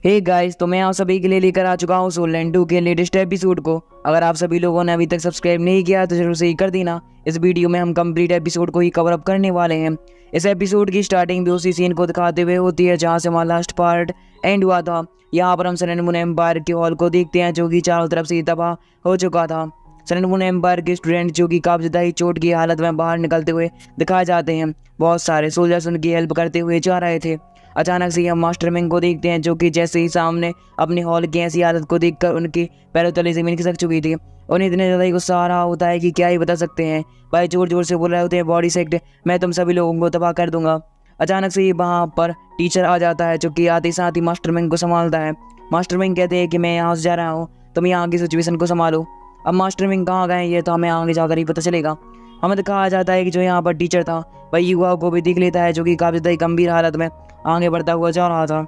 Hey guys, तो मैं आप सभी के लिए लेकर आ चुका हूँ सोलैंड 2 के लेटेस्ट एपिसोड को। अगर आप सभी लोगों ने अभी तक सब्सक्राइब नहीं किया तो जरूर से ही कर देना। इस वीडियो में हम कंप्लीट एपिसोड को ही कवर अप करने वाले हैं। इस एपिसोड की स्टार्टिंग भी उसी सीन को दिखाते हुए होती है जहाँ से हमारा लास्ट पार्ट एंड हुआ था। यहाँ पर हम सन एंड मून एम्पायर के हॉल को देखते हैं जो कि चारों तरफ से तबाह हो चुका था। सन एंड मून एम्पायर के स्टूडेंट जो कि काफी ज्यादा ही चोट की हालत में बाहर निकलते हुए दिखाए जाते हैं। बहुत सारे सोल्जर्स उनकी हेल्प करते हुए जा रहे थे। अचानक से हम मास्टर मिंग को देखते हैं जो कि जैसे ही सामने अपने हॉल की ऐसी हालत को देखकर उनकी पैरों तले जमीन खिसक चुकी थी। उन्हें इतने ज़्यादा ही गुस्सा आ रहा होता है कि क्या ही बता सकते हैं। भाई जोर जोर से बोल रहे होते हैं, बॉडी सेक्ट, मैं तुम सभी लोगों को तबाह कर दूंगा। अचानक से ही वहाँ पर टीचर आ जाता है जो कि आते ही साथ ही मास्टर मिंग को संभालता है। मास्टर मिंग कहते हैं कि मैं यहाँ से जा रहा हूँ, तुम यहाँ की सिचुएशन को संभालो। अब मास्टर मिंग कहाँ गए ये तो हमें आगे जाकर ही पता चलेगा। हमें दिखाया जाता है कि जो यहाँ पर टीचर था वही युवा को भी देख लेता है जो कि काफ़ी ज़्यादा गंभीर हालत में आगे बढ़ता हुआ जा रहा था।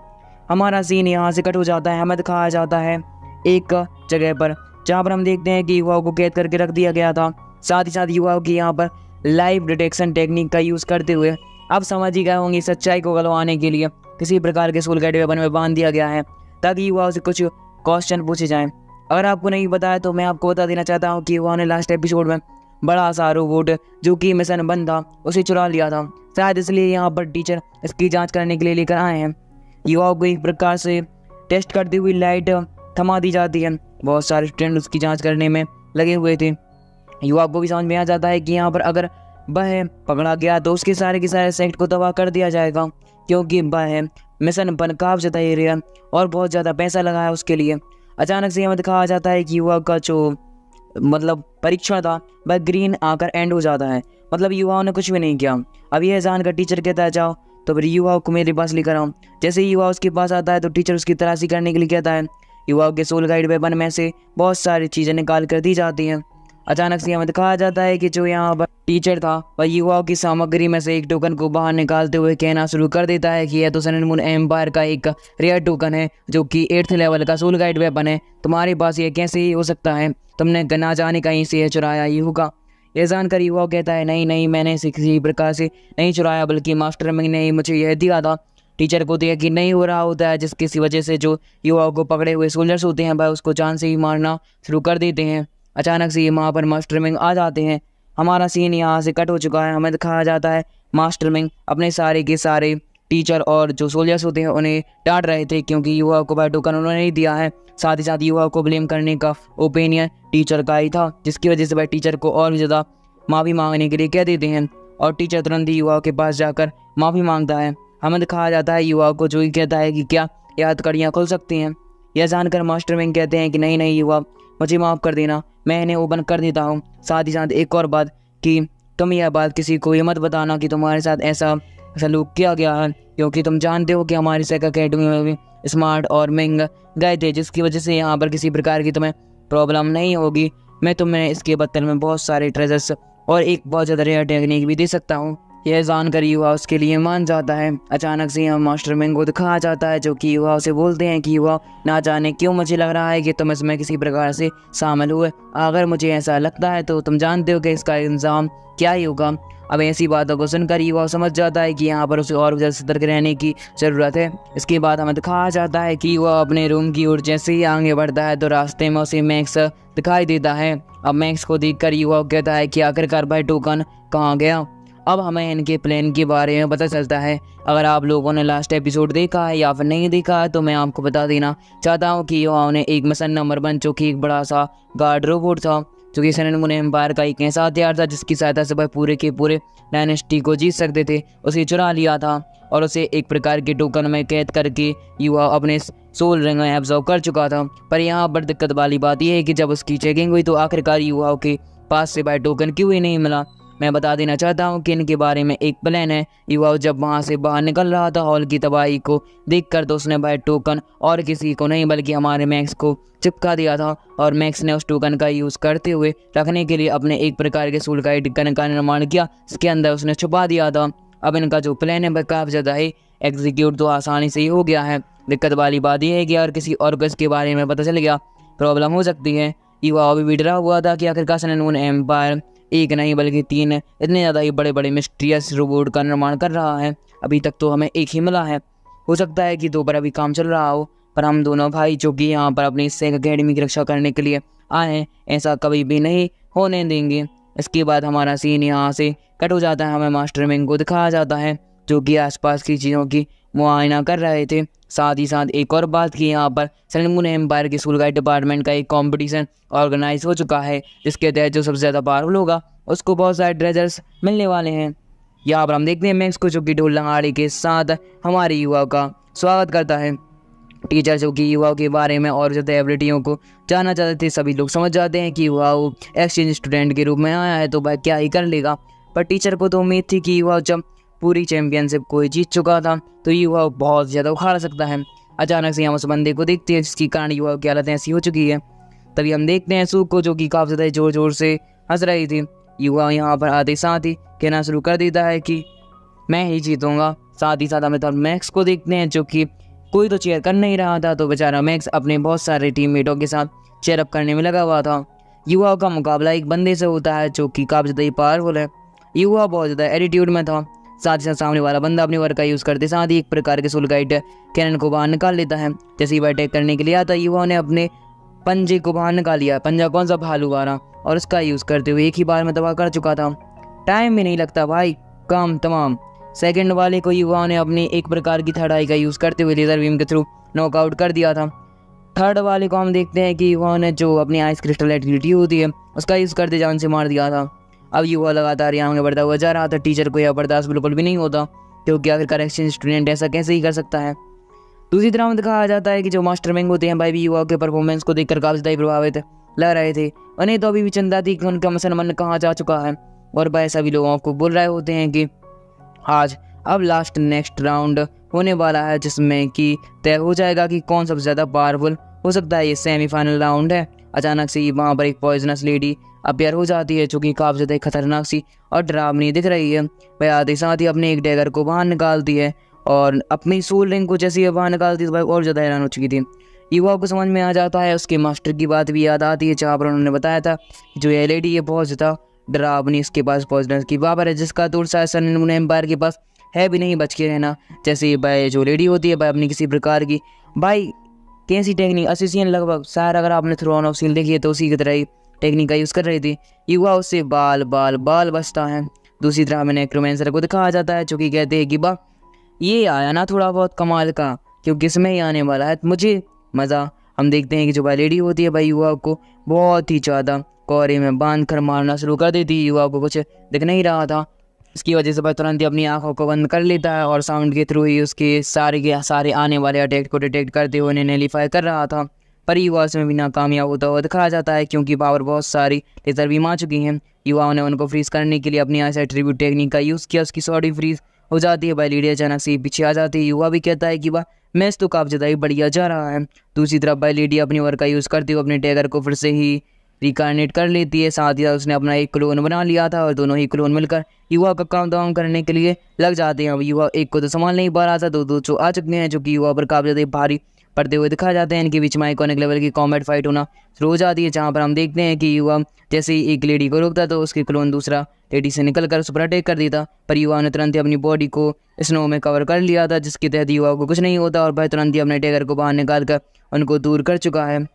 हमारा सीन यहाँ से कट हो जाता है। हमें दिखाया जाता है एक जगह पर जहाँ पर हम देखते हैं कि युवाओं को कैद करके रख दिया गया था। साथ ही साथ युवाओं की यहाँ पर लाइव डिटेक्शन टेक्निक का यूज़ करते हुए अब समझ ही गए होंगे सच्चाई को गलवाने के लिए किसी प्रकार के सोल गाइड वेपन में बांध दिया गया है ताकि युवाओं से कुछ क्वेश्चन पूछे जाएं। अगर आपको नहीं बताया तो मैं आपको बता देना चाहता हूँ कि युवाओं ने लास्ट एपिसोड में बड़ा सा रोबोट जो कि मिशन बंद था उसे चुरा लिया था। शायद इसलिए यहाँ पर टीचर इसकी जांच करने के लिए लेकर आए हैं। युवाओं को एक प्रकार से टेस्ट करती हुई लाइट थमा दी जाती है। बहुत सारे स्टूडेंट उसकी जांच करने में लगे हुए थे। युवाओं को भी समझ में आ जाता है कि यहाँ पर अगर वह पकड़ा गया तो उसके सारे के सारे सेक्ट को तबाह कर दिया जाएगा क्योंकि वह मिशन पर काफ़ी ज़्यादा एरिया और बहुत ज़्यादा पैसा लगा है उसके लिए। अचानक से हमें दिखाया जाता है कि युवा का जो परीक्षण था वह ग्रीन आकर एंड हो जाता है। मतलब युवाओं ने कुछ भी नहीं किया। अब यह जानकर टीचर कहता है जाओ तो फिर युवाओं को मेरे पास लेकर आओ। जैसे ही युवा उसके पास आता है तो टीचर उसकी तलाशी करने के लिए कहता है। युवाओं के सोल गाइड वेपन में से बहुत सारी चीज़ें निकाल कर दी जाती हैं। अचानक से हमें दिखाया जाता है कि जो यहाँ पर टीचर था वह युवाओं की सामग्री में से एक टोकन को बाहर निकालते हुए कहना शुरू कर देता है कि यह तो सन एंड मून एम्पायर का एक रेयर टोकन है जो कि 8th लेवल का सोल गाइड वेपन है। तुम्हारे पास ये कैसे ही हो सकता है? तुमने ना जाने कहीं से चुराया ही होगा। यह जानकर युवा कहता है नहीं नहीं, मैंने इसे किसी प्रकार से नहीं चुराया बल्कि मास्टर मिंग ने ही मुझे यह दिया था। टीचर को तो यकीन नहीं हो रहा होता है जिसकी वजह से जो युवाओं को पकड़े हुए सोल्जर्स होते हैं वह उसको जान से ही मारना शुरू कर देते हैं। अचानक से वहाँ पर मास्टर मिंग आ जाते हैं। हमारा सीन यहाँ से कट हो चुका है। हमें दिखाया जाता है मास्टर मिंग अपने सारे के सारे टीचर और जो सोल्जर्स होते हैं उन्हें डांट रहे थे क्योंकि युवाओं को वह टोकन उन्होंने नहीं दिया है। साथ ही साथ युवाओं को ब्लेम करने का ओपिनियन टीचर का ही था जिसकी वजह से वह टीचर को और भी ज़्यादा माफ़ी मांगने के लिए कह देते हैं और टीचर तुरंत ही युवाओं के पास जाकर माफ़ी मांगता है। हमें दिखाया जाता है युवाओं को जो ही कहता है कि क्या ये हथकड़ियाँ खुल सकती हैं। यह जानकर मास्टर मिंग कहते हैं कि नहीं नहीं युवा, मुझे माफ़ कर देना, मैं इन्हें ओपन कर देता हूँ। साथ ही साथ एक और बात कि तुम यह बात किसी को ये मत बताना कि तुम्हारे साथ ऐसा सलूक किया गया है क्योंकि तुम जानते हो कि हमारी सेक अकेडमी में भी स्मार्ट और मिंग गए थे जिसकी वजह से यहाँ पर किसी प्रकार की तुम्हें प्रॉब्लम नहीं होगी। मैं तुम्हें इसके बदले में बहुत सारे ट्रेजर्स और एक बहुत ज़्यादा रेयर टेक्निक भी दे सकता हूँ। यह जानकर युवा उसके लिए मान जाता है। अचानक से हम मास्टर मिंग को दिखाया जाता है जो कि युवा से बोलते हैं कि युवा, ना जाने क्यों मुझे लग रहा है कि तुम इसमें किसी प्रकार से शामिल हुए। अगर मुझे ऐसा लगता है तो तुम जानते हो कि इसका इंतजाम क्या ही होगा। अब ऐसी बातों को सुनकर युवा समझ जाता है कि यहाँ पर उसे और ज़्यादा सतर्क रहने की ज़रूरत है। इसके बाद हमें दिखाया जाता है कि युवा अपने रूम की ओर जैसे ही आगे बढ़ता है तो रास्ते में उसे मैक्स दिखाई देता है। अब मैक्स को देखकर युवा कहता है कि आखिरकार भाई टोकन कहाँ गया। अब हमें इनके प्लान के बारे में पता चलता है। अगर आप लोगों ने लास्ट एपिसोड देखा है या फिर नहीं देखा है तो मैं आपको बता देना चाहता हूँ कि युवाओं ने एक मिशन नंबर 1 जो कि एक बड़ा सा गार्ड रोबोट था जो कि सन एंड मून एम्पायर का एक ऐसा हथियार था जिसकी सहायता से वह पूरे के पूरे डायनेस्टी को जीत सकते थे, उसे चुरा लिया था और उसे एक प्रकार के टोकन में कैद करके युवा अपने सोल रिंग में एब्जॉर्ब कर चुका था। पर यहाँ पर दिक्कत वाली बात यह है कि जब उसकी चेकिंग हुई तो आखिरकार युवाओं के पास से वह टोकन क्यों ही नहीं मिला। मैं बता देना चाहता हूँ कि इनके बारे में एक प्लान है। युवा जब वहाँ से बाहर निकल रहा था हॉल की तबाही को देखकर तो उसने वह टोकन और किसी को नहीं बल्कि हमारे मैक्स को चिपका दिया था और मैक्स ने उस टोकन का यूज़ करते हुए रखने के लिए अपने एक प्रकार के सोल गाइड गन का निर्माण किया जिसके अंदर उसने छुपा दिया था। अब इनका जो प्लान है वह काफ़ी ज़्यादा ही एग्जीक्यूट तो आसानी से ही हो गया है। दिक्कत वाली बात यह है कि अगर किसी और को इसके बारे में पता चल गया प्रॉब्लम हो सकती है। युवा अभी भी डरा हुआ था कि आखिरकार सन एंड मून एम्पायर एक नहीं बल्कि 3 इतने ज़्यादा ही बड़े बड़े मिस्टीरियस रोबोट का निर्माण कर रहा है। अभी तक तो हमें एक ही मिला है, हो सकता है कि 2 पर अभी काम चल रहा हो। पर हम दोनों भाई जो कि यहाँ पर अपनी सेक अकेडमी की रक्षा करने के लिए आए हैं, ऐसा कभी भी नहीं होने देंगे। इसके बाद हमारा सीन यहाँ से कट हो जाता है। हमें मास्टर मिंग को दिखाया जाता है जो कि आसपास की चीज़ों की मुआयना कर रहे थे। साथ ही साथ एक और बात की, यहाँ पर सन मून एम्पायर के स्कूल गाइड डिपार्टमेंट का एक कंपटीशन ऑर्गेनाइज हो चुका है, जिसके तहत जो सबसे ज़्यादा पावरफुल होगा उसको बहुत सारे ट्रेजर्स मिलने वाले हैं। यहाँ पर हम देखते हैं मैक्स को जो कि ढोल नगाड़े के साथ हमारे युवा का स्वागत करता है। टीचर जो कि युवाओं के बारे में और ज़्यादा एबिलिटियों को जानना चाहते थे। सभी लोग समझ जाते हैं कि युवा एक्सचेंज स्टूडेंट के रूप में आया है तो वह क्या ही कर लेगा, पर टीचर को तो उम्मीद थी कि युवा जब पूरी चैंपियनशिप को जीत चुका था तो युवा बहुत ज़्यादा उखाड़ सकता है। अचानक से हम उस बंदे को देखते हैं जिसके कारण युवा की हालत ऐसी हो चुकी है। तभी हम देखते हैं सूक को जो कि काफ़ी ज़्यादा ज़ोर ज़ोर से हंस रही थी। युवा यहाँ पर आते साथ ही कहना शुरू कर देता है कि मैं ही जीतूंगा। साथ ही साथ हमें तब मैक्स को देखते हैं जो कि कोई तो चेयर कर नहीं रहा था, तो बेचारा मैक्स अपने बहुत सारे टीममेटों के साथ चेयर अप करने में लगा हुआ था। युवा का मुकाबला एक बंदे से होता है जो कि काफ़ी ज़्यादा पावरफुल है। युवा बहुत ज़्यादा एटीट्यूड में था। साथ ही साथ सामने वाला बंदा अपने वर्क का यूज़ करते साथ ही एक प्रकार के सोल गाइड कैनन को बाहर निकाल लेता है। जैसे ही वह अटैक करने के लिए आता, युवा ने अपने पंजे को बाहर निकाल लिया। पंजा कौन सा, भालू वाला, और उसका यूज़ करते हुए एक ही बार में तबाह कर चुका था। टाइम भी नहीं लगता भाई, काम तमाम। सेकंड वाले को युवा ने अपनी एक प्रकार की थर्ड आई का यूज़ करते हुए लेज़र बीम के थ्रू नॉकआउट कर दिया था। थर्ड वाले को हम देखते हैं कि युवा ने जो अपनी आइस क्रिस्टल एक्टिविटी होती है उसका यूज़ करते जान से मार दिया था। अब युवा लगातार यहाँ आगे बढ़ता हुआ जा रहा था। टीचर को यह बर्दाश्त बिल्कुल भी नहीं होता क्योंकि आखिरकार एक्सचेंज स्टूडेंट ऐसा कैसे ही कर सकता है। दूसरी तरफ में दिखाया जाता है कि जो मास्टर मिंग होते हैं भाई भी युवा के परफॉर्मेंस को देखकर काफ़ी ज़्यादा प्रभावित लग रहे थे। उन्हें तो अभी भी चिंता थी कि उनका मन कहाँ जा चुका है, और भाई सभी लोगों को बोल रहे होते हैं कि आज अब लास्ट नेक्स्ट राउंड होने वाला है जिसमें कि तय हो जाएगा कि कौन सबसे ज़्यादा पावरफुल हो सकता है। ये सेमीफाइनल राउंड है। अचानक से वहाँ पर एक पॉइजनस लेडी अपेयर हो जाती है जो कि काफ़ी ज़्यादा खतरनाक सी और डरावनी दिख रही है। वह आते साथ ही अपने एक डैगर को बाहर निकालती है और अपनी सोल रिंग को जैसे ही बाहर निकालती है तो भाई और ज़्यादा हैरान हो चुकी थी। युवा को समझ में आ जाता है। उसके मास्टर की बात भी याद आती है जहाँ पर उन्होंने बताया था कि जो ये लेडी है बहुत ज़्यादा डरावनी, इसके पास पॉइजनस की पावर है जिसका दूर शायद सन मून एम्पायर के पास है भी नहीं बच के रहना। जैसे भाई जो लेडी होती है भाई अपनी किसी प्रकार की भाई कैसी टेक्निक असिसियन लगभग शायद अगर आपने थ्रोन ऑफ सील देखी है तो उसी की तरह ही टेक्निक का यूज़ कर रही थी। युवा उससे बाल बाल बाल बचता है। दूसरी तरह में नेक्रोमेंसर को दिखाया जाता है जो कि कहते हैं कि बा ये आया ना थोड़ा बहुत कमाल का, क्योंकि इसमें ही आने वाला है मुझे मज़ा। हम देखते हैं कि जो भाई लेडी होती है भाई युवा को बहुत ही ज़्यादा कोहरे में बांध कर मारना शुरू कर देती है। युवा को कुछ दिख नहीं रहा था, इसकी वजह से वह तुरंत ही अपनी आंखों को बंद कर लेता है और साउंड के थ्रू ही उसके सारे के सारे आने वाले अटैक को डिटेक्ट करते हुए उन्हें नेलीफाई कर रहा था। पर युवा उसमें भी नाकामयाब होता हुआ दिखाया जाता है क्योंकि पावर बहुत सारी लेजर बीम आ चुकी हैं। युवाओं ने उनको फ्रीज करने के लिए अपनी आइस एट्रीब्यूट टेक्निक का यूज़ किया। उसकी सॉडी फ्रीज हो जाती है। भाई लीडी अचानक से पीछे आ जाती है। युवा भी कहता है कि वाह मैच तो काफ़ी ज़्यादा ही बढ़िया जा रहा है। दूसरी तरफ भाई लेडी अपनी वर्क का यूज़ करते हुए अपने टैगर को फिर से ही रिकार्नेट कर लेती है। साथ ही उसने अपना एक क्लोन बना लिया था और दोनों ही क्लोन मिलकर युवा का काम तमाम करने के लिए लग जाते हैं। अब युवा एक को तो संभाल नहीं पा रहा था, दो जो आ चुके हैं जो कि युवा पर काफ़ी ज़्यादा भारी पड़ते हुए दिखाया जाते हैं। इनके बीच में आइकॉनिक लेवल की कॉम्बैट फाइट होना शुरू हो जाती है जहाँ पर हम देखते हैं कि युवा जैसे ही एक लेडी को रोकता तो उसके क्लोन दूसरा लेडी से निकल कर उस पर अटैक कर देता, पर युवा ने तुरंत ही अपनी बॉडी को स्नो में कवर कर लिया था जिसके तहत युवा को कुछ नहीं होता और भाई तुरंत ही अपने टैगर को बाहर निकाल कर उनको दूर कर चुका है।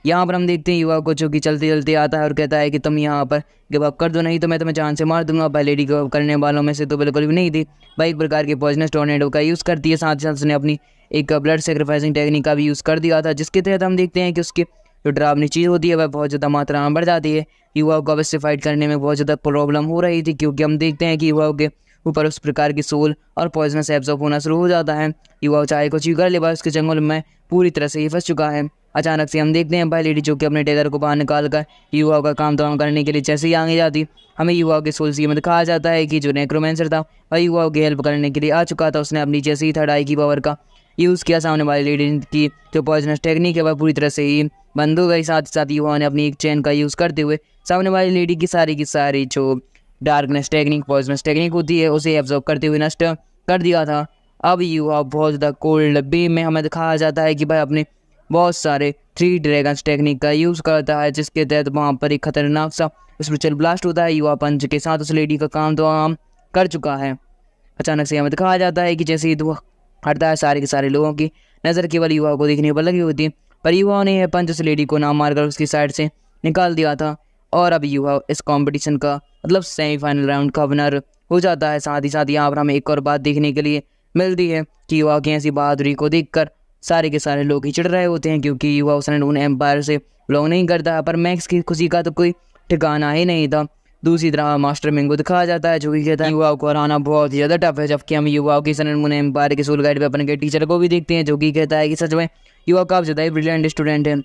यहाँ पर हम देखते हैं युवा को जो कि चलते चलते आता है और कहता है कि तुम यहाँ पर गिव अप कर दो नहीं तो मैं तुम्हें जान से मार दूंगा। भाई लेडी गिव अप करने वालों में से तो बिल्कुल भी नहीं थी। भाई एक प्रकार के पॉइजनस टोर्नेडो का यूज़ करती है। साथ ही साथ उसने अपनी एक ब्लड सेक्रीफाइसिंग टेक्निक का भी यूज़ कर दिया था जिसके तहत हम देखते हैं कि उसकी जो डरावनी चीज़ होती है वह बहुत ज़्यादा मात्रा में बढ़ जाती है। युवा को अवश्य फाइट करने में बहुत ज़्यादा प्रॉब्लम हो रही थी क्योंकि हम देखते हैं कि युवाओं के ऊपर उस प्रकार की सोल और पॉइजनस एब्जॉर्ब होना शुरू हो जाता है। युवा चाहे कुछ भी कर ले उसके जंगल में पूरी तरह से ही फंस चुका है। अचानक से हम देखते हैं भाई लेडी जो कि अपने टैगर को बाहर निकाल कर युवा का काम तमाम करने के लिए जैसे ही आगे जाती हमें युवा के सोल सी में दिखाया जाता है कि जो नेक्रोमेंसर था वह युवा की हेल्प करने के लिए आ चुका था। उसने अपनी जैसे ही थर्ड आई की पावर का यूज़ किया, सामने वाली लेडी की जो पॉइजनस टेक्निक है वह पूरी तरह से ही बंद हो गई। साथ ही साथ युवा ने अपनी एक चेन का यूज़ करते हुए सामने वाली लेडी की सारी जो डार्कनेस टेक्निक पॉइजनस टेक्निक होती है उसे एब्जॉर्ब करते हुए नष्ट कर दिया था। अब युवा बहुत ज़्यादा कोल्ड बीम में हमें दिखाया जाता है कि भाई अपने बहुत सारे 3 ड्रैगन्स टेक्निक का यूज़ करता है जिसके तहत वहाँ पर एक खतरनाक सा स्पिरिचुअल ब्लास्ट होता है। युवा पंच के साथ उस लेडी का काम तो आम कर चुका है। अचानक से हमें दिखाया जाता है कि जैसे ही धुआं हटता है सारे के सारे लोगों की नज़र केवल युवा को देखने पर लगी होती, पर युवाओं ने यह पंच उस लेडी को ना मारकर उसकी साइड से निकाल दिया था और अब युवा इस कंपटीशन का मतलब सेमीफाइनल राउंड का विनर हो जाता है। साथ ही साथ यहाँ पर हमें एक और बात देखने के लिए मिलती है कि युवा की ऐसी बहादुरी को देखकर सारे के सारे लोग ही चिढ़ रहे होते हैं, क्योंकि युवा उस रैंडम एम्पायर से बिलोंग नहीं करता है। पर मैक्स की खुशी का तो कोई ठिकाना ही नहीं था। दूसरी तरह मास्टर मिंग को दिखाया जाता है जो कि कहता है युवाओं को हराना बहुत ही ज़्यादा टफ है, जबकि हम युवाओं की सनमुन एम्पायर के सोल गाइड पे अपन के टीचर को भी देखते हैं जो कि कहता है कि सच में युवा काफ़ी ज़्यादा ही ब्रिलियंट स्टूडेंट है।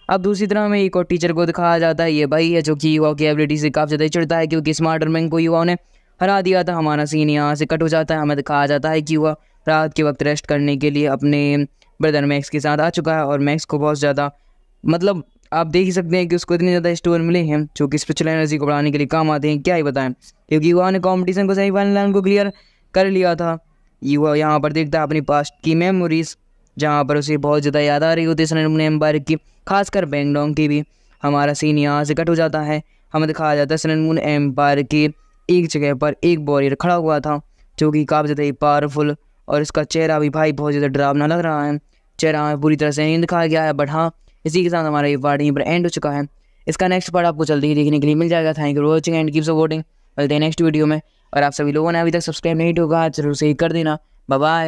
अब दूसरी तरह हमें एक और टीचर को दिखाया जाता है, ये भाई है जो कि युवाओं की एबिलिटी से काफ़ी ज़्यादा चिढ़ता है, क्योंकि स्मार्टर मिंग को युवाओं ने हरा दिया था। हमारा सीन यहाँ से कट हो जाता है। हमें दिखाया जाता है कि युवा रात के वक्त रेस्ट करने के लिए अपने ब्रदर मैक्स के साथ आ चुका है और मैक्स को बहुत ज़्यादा मतलब आप देख ही सकते हैं कि उसको इतने ज़्यादा स्टोर मिले हैं जो कि स्पिरिचुअल एनर्जी को बढ़ाने के लिए काम आते हैं। क्या ही बताएं, क्योंकि युवा ने कंपटीशन को सेमीफाइनल राउंड को क्लियर कर लिया था। युवा यहाँ पर देखता है अपनी पास्ट की मेमोरीज, जहाँ पर उसे बहुत ज़्यादा याद आ रही होती है सनमुन एम्पायर की, खासकर बैंगडोंग की भी। हमारा सीन यहाँ से कट हो जाता है। हमें दिखाया जाता है सनमुन एम्पायर के एक जगह पर एक वॉरियर खड़ा हुआ था जो कि काफ़ी ज़्यादा ही पावरफुल, और इसका चेहरा भी भाई बहुत ज़्यादा डरावना लग रहा है। चेहरा हमें पूरी तरह से नहीं दिखाया गया है, बट हाँ इसी के साथ हमारा ये पार्ट यहीं पर एंड हो चुका है। इसका नेक्स्ट पार्ट आपको जल्दी ही देखने के लिए मिल जाएगा। Thank you for watching and keep supporting. मिलते हैं नेक्स्ट वीडियो में। और आप सभी लोगों ने अभी तक सब्सक्राइब नहीं होगा जरूर से ही कर देना। Bye bye.